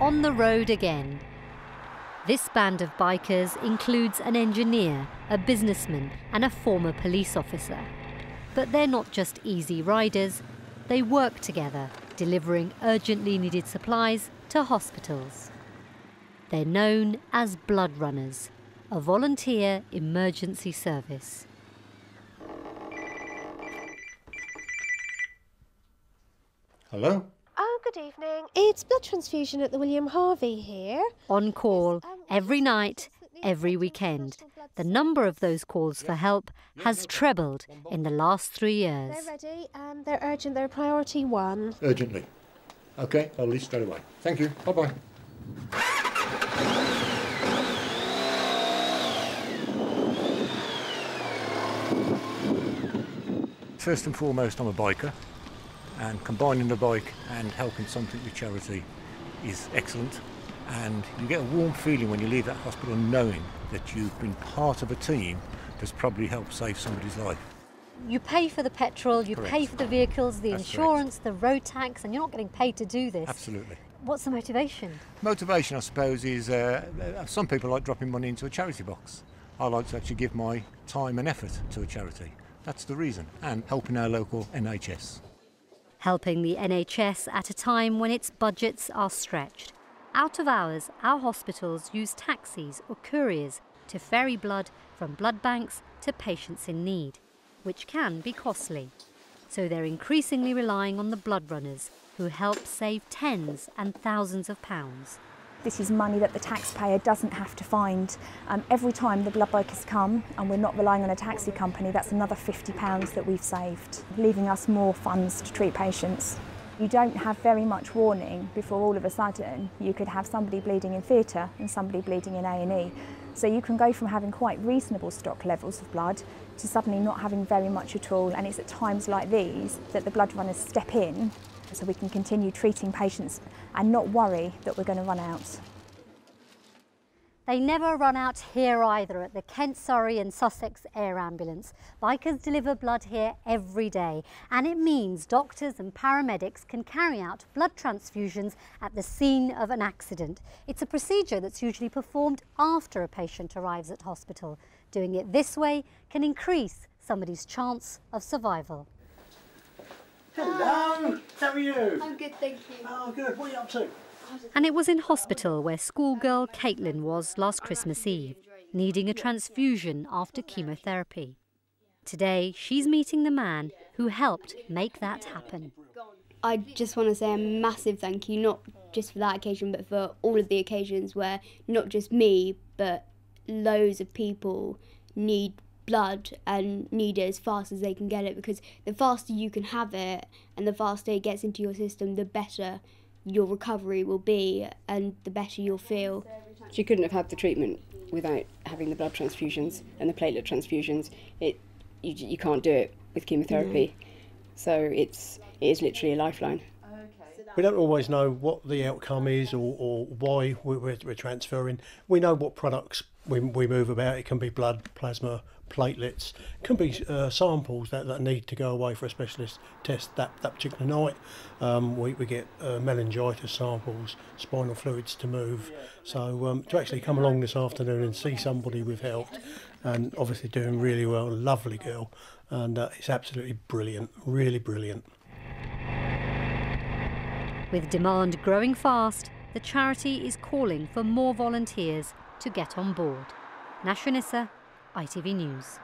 on the road again. This band of bikers includes an engineer, a businessman and a former police officer. But they're not just easy riders, they work together, delivering urgently needed supplies to hospitals. They're known as blood runners, a volunteer emergency service. Hello? Oh, good evening. It's blood transfusion at the William Harvey here. On call, every night, every weekend. The number of those calls for help has trebled in the last 3 years. They're ready and they're urgent. They're priority 1. Urgently. OK, I'll leave straight away. Thank you. Bye-bye. First and foremost, I'm a biker, and combining the bike and helping something with charity is excellent. And you get a warm feeling when you leave that hospital knowing that you've been part of a team that's probably helped save somebody's life. You pay for the petrol, you Correct. pay for the vehicles, the That's insurance, the road tax, and you're not getting paid to do this. Absolutely. What's the motivation? Motivation, I suppose, is some people like dropping money into a charity box. I like to actually give my time and effort to a charity. That's the reason. And helping our local NHS. Helping the NHS at a time when its budgets are stretched. Out of hours, our hospitals use taxis or couriers to ferry blood from blood banks to patients in need, which can be costly. So they're increasingly relying on the blood runners, who help save tens and thousands of pounds. This is money that the taxpayer doesn't have to find. Every time the blood bikers come and we're not relying on a taxi company, that's another £50 that we've saved, leaving us more funds to treat patients. You don't have very much warning before all of a sudden you could have somebody bleeding in theatre and somebody bleeding in A&E. So you can go from having quite reasonable stock levels of blood to suddenly not having very much at all, and it's at times like these that the blood runners step in so we can continue treating patients and not worry that we're going to run out. They never run out here either at the Kent, Surrey and Sussex Air Ambulance. Bikers deliver blood here every day, and it means doctors and paramedics can carry out blood transfusions at the scene of an accident. It's a procedure that's usually performed after a patient arrives at hospital. Doing it this way can increase somebody's chance of survival. Hello, how are you? I'm good, thank you. Oh, good. What are you up to? And it was in hospital where schoolgirl Caitlin was last Christmas Eve, needing a transfusion after chemotherapy. Today, she's meeting the man who helped make that happen. I just want to say a massive thank you, not just for that occasion, but for all of the occasions where not just me, but loads of people need blood and need it as fast as they can get it, because the faster you can have it and the faster it gets into your system, the better your recovery will be and the better you'll feel. She couldn't have had the treatment without having the blood transfusions and the platelet transfusions. You can't do it with chemotherapy. So it is literally a lifeline. We don't always know what the outcome is or why we're transferring. We know what products we move about. It can be blood, plasma, platelets. It can be samples that need to go away for a specialist test that particular night. We get meningitis samples, spinal fluids to move. So to actually come along this afternoon and see somebody we've helped, and obviously doing really well, lovely girl, and it's absolutely brilliant, really brilliant. With demand growing fast, the charity is calling for more volunteers to get on board. Nasha Nissa, ITV News.